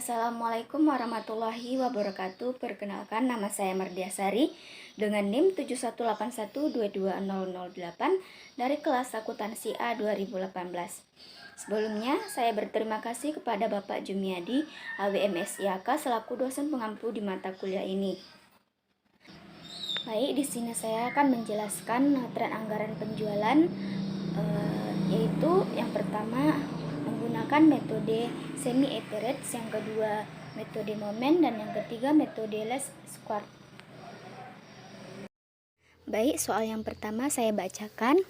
Assalamualaikum warahmatullahi wabarakatuh. Perkenalkan, nama saya Mardiasari dengan NIM 7181220008 dari kelas akuntansi A 2018. Sebelumnya, saya berterima kasih kepada Bapak Jumiadi AWMS IAK selaku dosen pengampu di mata kuliah ini. Baik, di sini saya akan menjelaskan tren anggaran penjualan, yaitu yang pertama menggunakan metode semi-average, yang kedua metode momen, dan yang ketiga metode least squared. Baik, soal yang pertama saya bacakan,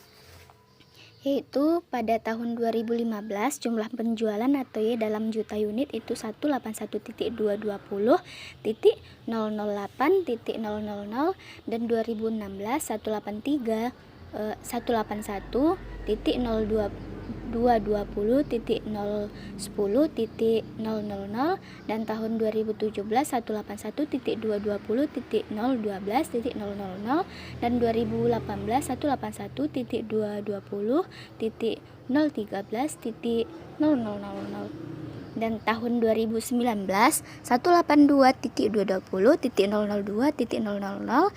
yaitu pada tahun 2015 jumlah penjualan atau Y dalam juta unit itu 181.220.008.000 dan 2016 120.010.010.000 dan tahun 2017 181.220.012.000 dan 2018 181.220.013.000 dan tahun 2019 182.220.002.000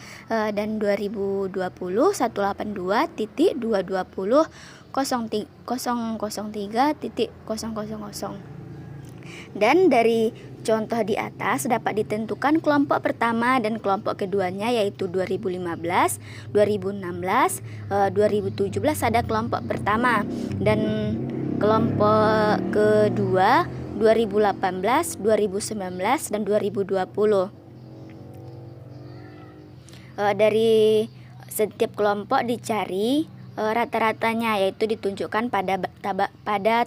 dan 2020 182.220.003.000. Dan dari contoh di atas dapat ditentukan kelompok pertama dan kelompok keduanya, yaitu 2015, 2016, 2017 ada kelompok pertama, dan kelompok kedua 2018, 2019, dan 2020. Dari setiap kelompok dicari rata-ratanya, yaitu ditunjukkan pada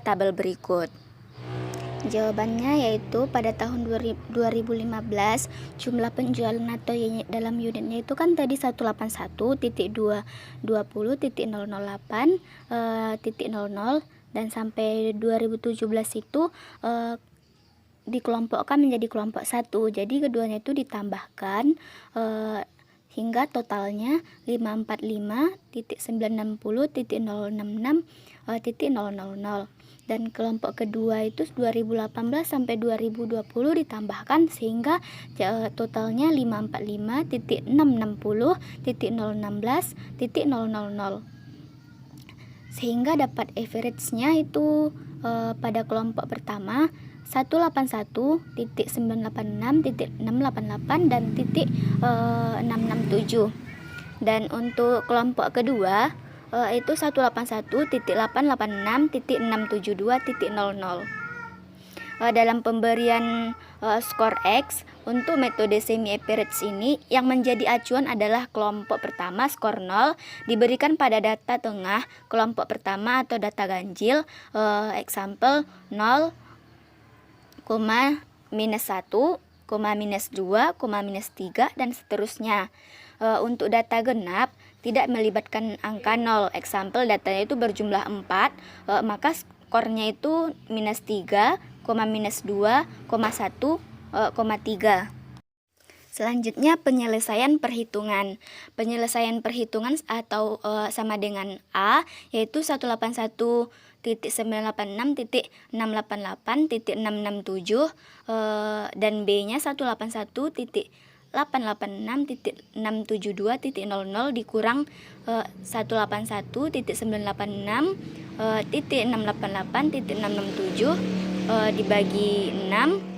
tabel berikut. Jawabannya yaitu pada tahun 2015 jumlah penjualan atau Y dalam unitnya itu kan tadi 181.220.008.00 dan sampai 2017 itu dikelompokkan menjadi kelompok 1. Jadi keduanya itu ditambahkan hingga totalnya 545.960.066.000. Dan kelompok kedua itu 2018 sampai 2020 ditambahkan sehingga totalnya 545.660.016.000. Sehingga dapat average-nya itu pada kelompok pertama 181.986.688 dan .667. Dan untuk kelompok kedua itu 181.886.672.00. Dalam pemberian skor X untuk metode semi average ini, yang menjadi acuan adalah kelompok pertama skor 0 diberikan pada data tengah kelompok pertama atau data ganjil, example 0, minus 1, minus 2, minus 3, dan seterusnya. Untuk data genap tidak melibatkan angka 0, example datanya itu berjumlah 4, maka skornya itu minus 3, minus 2, 1, 3. Selanjutnya penyelesaian perhitungan. Penyelesaian perhitungan atau sama dengan A, yaitu 181.986.688.667 dan B-nya 181.886.672.00 dikurang 181.986.688.667 dibagi 6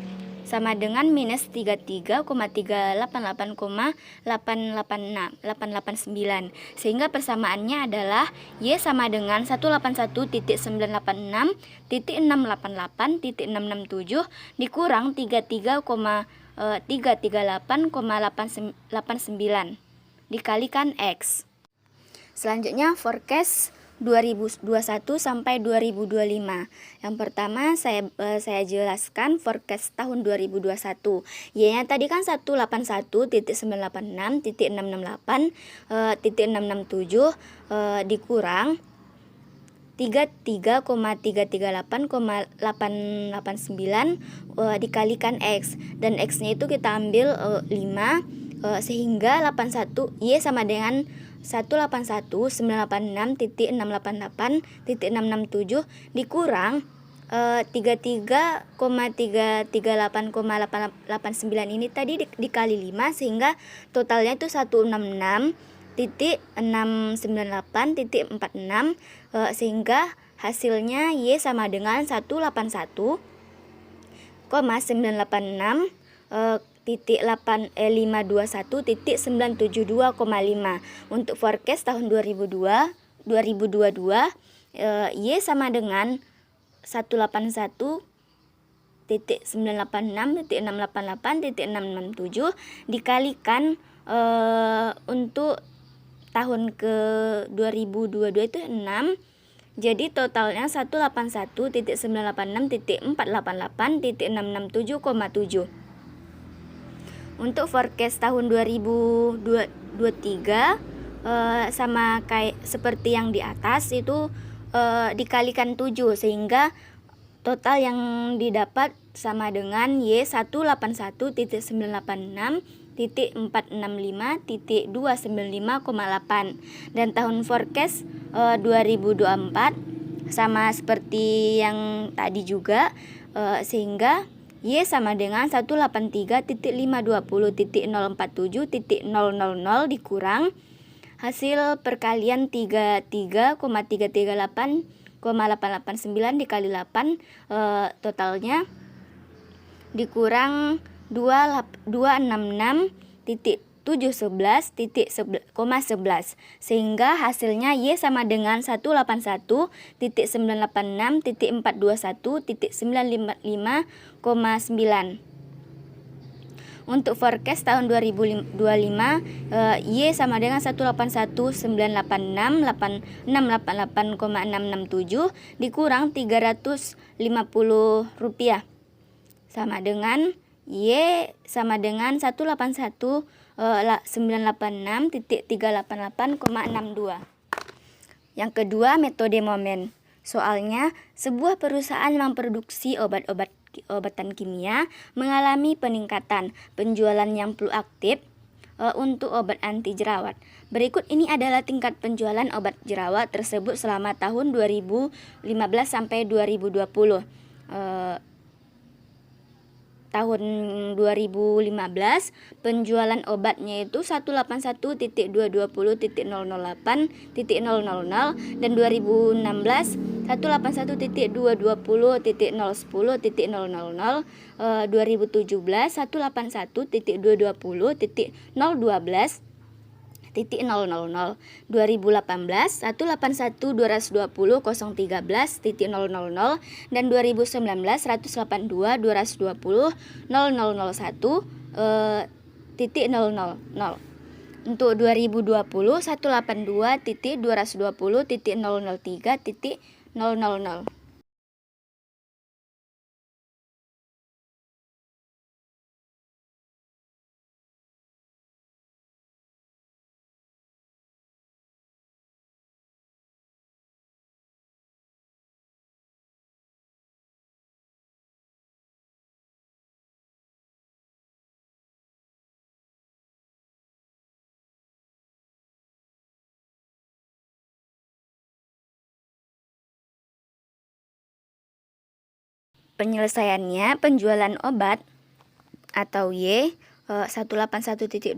sama dengan minus 33,388,889. Sehingga persamaannya adalah Y sama dengan 181.986.688.667 dikurang 338,89 dikalikan X. Selanjutnya forecast 2021 sampai 2025. Yang pertama saya jelaskan forecast tahun 2021. Y-nya tadi kan 181.986.668.667 dikurang 33,338,889 dikalikan X, dan X-nya itu kita ambil 5, sehingga 81 Y sama dengan 181.986.688.667 dikurang 33,338,889 ini tadi dikali 5 sehingga totalnya itu 166.698.46, sehingga hasilnya Y sama dengan 181,926.521.972,5. Untuk forecast tahun 2022 Y sama dengan 181.986.688.667 dikalikan untuk tahun ke 2022 itu 6. Jadi totalnya 181.986.488.667,7. Untuk forecast tahun 2023 sama kayak seperti yang di atas itu dikalikan 7 sehingga total yang didapat sama dengan Y 181.986.465.295,8. Dan tahun forecast 2024 sama seperti yang tadi juga, sehingga Y sama dengan 183.520.047.000 dikurang hasil perkalian 33,338,889 dikali 8, totalnya dikurang 266.711,11, sehingga hasilnya Y sama dengan 181.986.421.955,9. Untuk forecast tahun 2025 Y sama dengan 181.986.688,667 dikurang Rp350 sama dengan Y sama dengan 181.986.388,62. Yang kedua, metode momen. Soalnya, sebuah perusahaan memproduksi obatan kimia mengalami peningkatan penjualan yang fluktuatif untuk obat anti jerawat. Berikut ini adalah tingkat penjualan obat jerawat tersebut selama tahun 2015 sampai 2020. Tahun 2015 penjualan obatnya itu 181.220.008.000 dan 2016 181.220.010.000, 2017 181.220.012.000, 2018 181.220.013.000 dan 2019 182.220.001.000. Untuk 2020 182.220.003.000. Penyelesaiannya, penjualan obat atau Y 181.220.000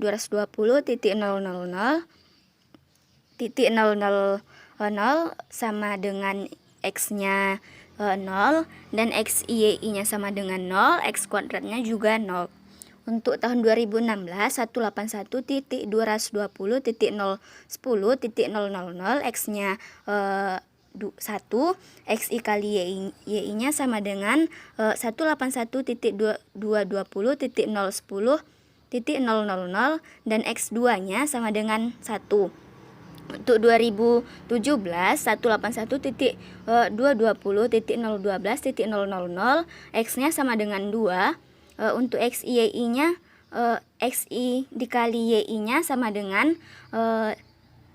sama dengan X-nya 0 dan XY-nya sama dengan 0, X kuadratnya juga 0. Untuk tahun 2016 181.220.010.000, X-nya 1, XI kali Y-nya sama dengan 181.220.010.000 dan X2-nya sama dengan 1. Untuk 2017 181.220.012.000, X-nya sama dengan 2. Untuk XY-nya XI dikali Y-nya sama dengan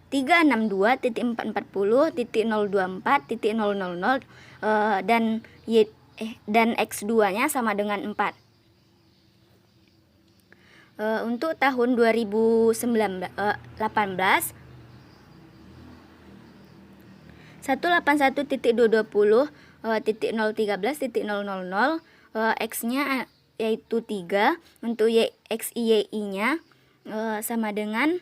362.440.024.000 dan X2-nya sama dengan 4. Untuk tahun 2018 181.220 titik 013.000, X-nya yaitu 3. Untuk XIYI-nya sama dengan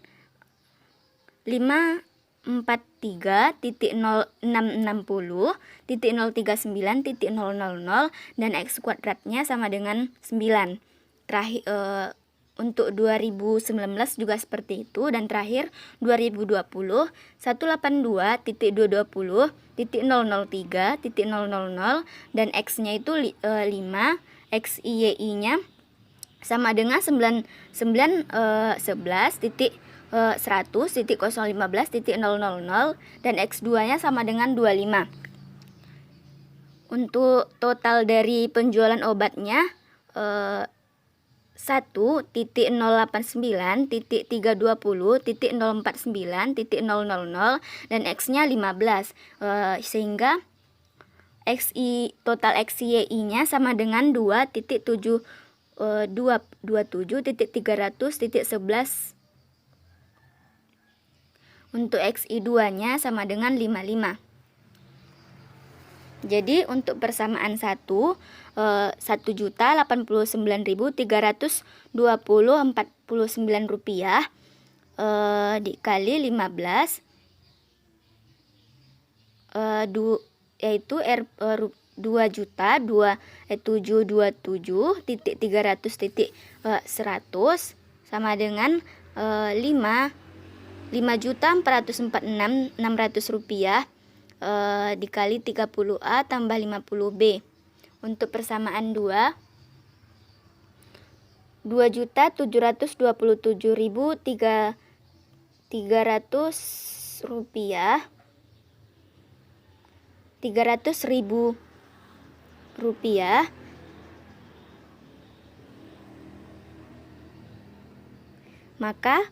543.0660.039.000 dan X kuadratnya sama dengan 9. Terakhir untuk 2019 juga seperti itu, dan terakhir 2020 182.220.003.000 dan X-nya itu 5, XIYI-nya sama dengan 11.015.000 dan X2-nya sama dengan 25. Untuk total dari penjualan obatnya 1.089.320.049.000 dan X-nya 15, sehingga total XIYI-nya sama dengan 2.27.300.11. Untuk XI2-nya sama dengan 55. Jadi untuk persamaan 1.089.320.49 rupiah dikali 15 yaitu 2.727.300.100 sama dengan 5.446.600 rupiah dikali 30A tambah 50B. Untuk persamaan 2.727.300 rupiah, 300.000 rupiah maka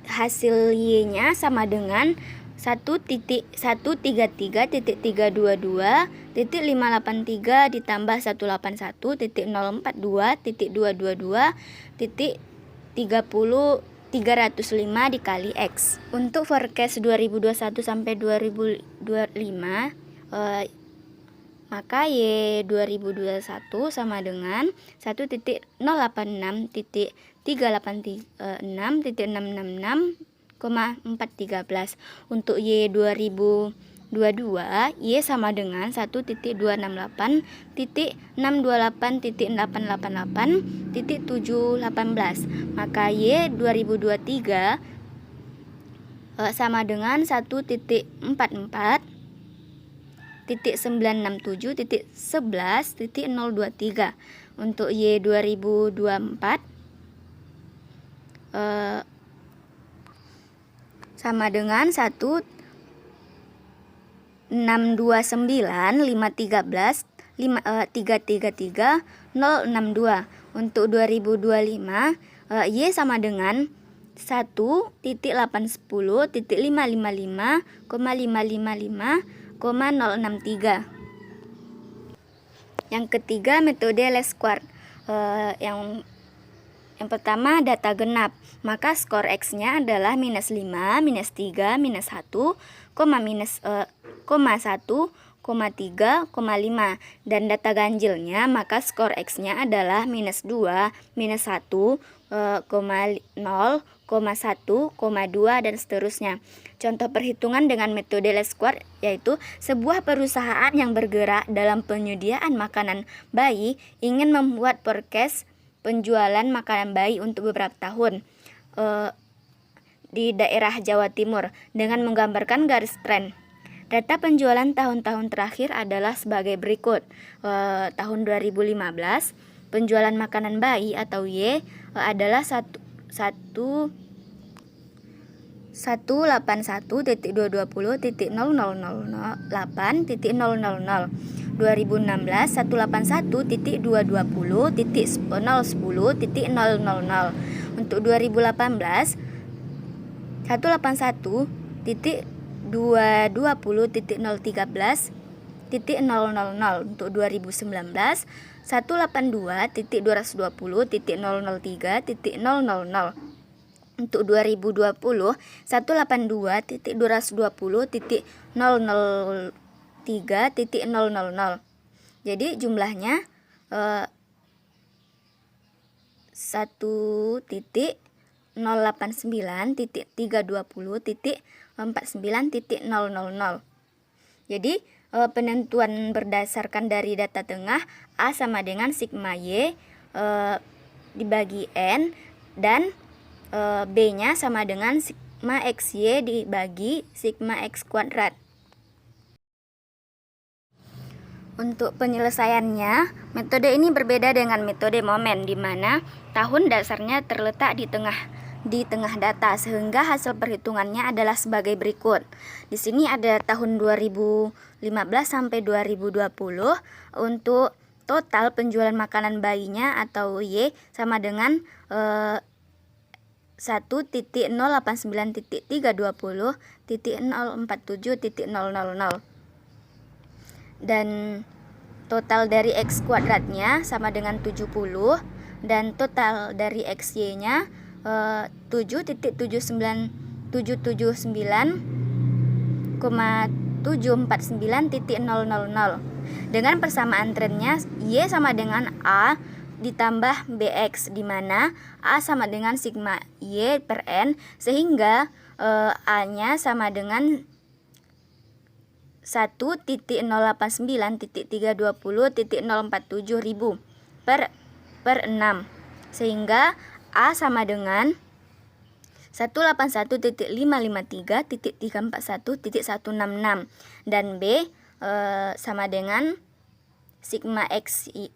hasil Y-nya sama dengan 1.133.322.583 ditambah 181.222.305 dikali X. Untuk forecast 2021 sampai 2025 maka Y 2021 sama dengan 1.086.366.413. Untuk Y 2022 Y sama dengan 1.268.888.718. Maka Y 2023 sama dengan 1.444.967.11.023. Untuk Y 2024 sama dengan 1.629.513.333.062. Untuk 2025 Y sama dengan 1.810.555,555,063. Yang ketiga, metode Lesquart. Yang pertama, data genap. Maka skor X-nya adalah minus 5, minus 3, minus 1, minus 1, 3,5. Dan data ganjilnya, maka skor X-nya adalah minus 2, minus 1, 0, 1,2 dan seterusnya. Contoh perhitungan dengan metode Lesquart yaitu sebuah perusahaan yang bergerak dalam penyediaan makanan bayi ingin membuat forecast penjualan makanan bayi untuk beberapa tahun di daerah Jawa Timur dengan menggambarkan garis tren. Data penjualan tahun-tahun terakhir adalah sebagai berikut. Tahun 2015 penjualan makanan bayi atau Y adalah 181.220.0008.000. 2016 181.220.010.000. Untuk 2018 181.220.013.000. Untuk 2019 182.220.003.000. Untuk 2020 182.220.003.000. Jadi jumlahnya 1.089.320.49.000. Jadi penentuan berdasarkan dari data tengah A sama dengan sigma Y dibagi N, dan B-nya sama dengan sigma XY dibagi sigma X kuadrat. Untuk penyelesaiannya, metode ini berbeda dengan metode momen, di mana tahun dasarnya terletak di tengah data, sehingga hasil perhitungannya adalah sebagai berikut. Di sini ada tahun 2015 sampai 2020. Untuk total penjualan makanan bayinya atau Y sama dengan 1.089.320.047.000. Dan total dari X kuadratnya sama dengan 70, dan total dari XY-nya 7.749,749.000. Dengan persamaan trennya Y sama dengan A ditambah BX, di mana A sama dengan sigma Y per N, sehingga A-nya sama dengan 1.089.320.047.000 per 6, sehingga A sama dengan 181.553.341.166, dan B sama dengan sigma XY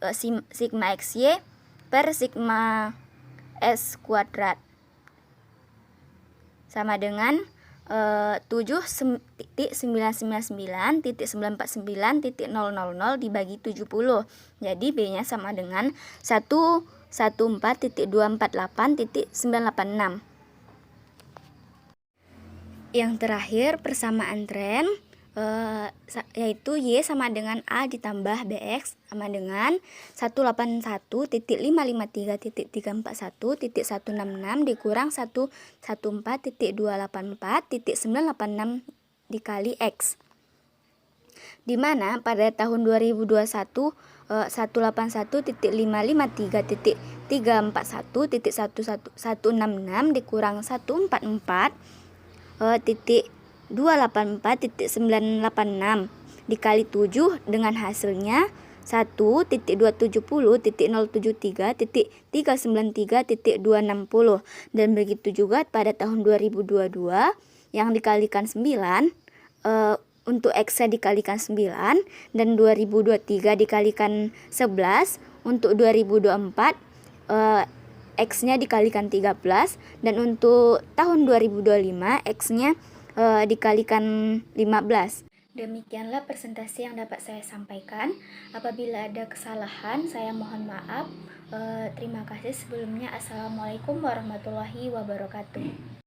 per sigma S kuadrat sama dengan 7.999.949.000 dibagi 70. Jadi B-nya sama dengan 114.248.986. Yang terakhir persamaan tren, yaitu Y sama dengan A ditambah BX sama dengan 181.553.341.166 dikurang 114.284.986 dikali X, di mana pada tahun 2021 181.553.341.166 dikurang 144.284.986 dikali 7 dengan hasilnya 1.270.073.393.260, dan begitu juga pada tahun 2022 yang dikalikan 9, untuk X-nya dikalikan 9, dan 2023 dikalikan 11. Untuk 2024 X-nya dikalikan 13, dan untuk tahun 2025 X-nya dikalikan 15. Demikianlah presentasi yang dapat saya sampaikan. Apabila ada kesalahan, saya mohon maaf. Terima kasih sebelumnya. Assalamualaikum warahmatullahi wabarakatuh.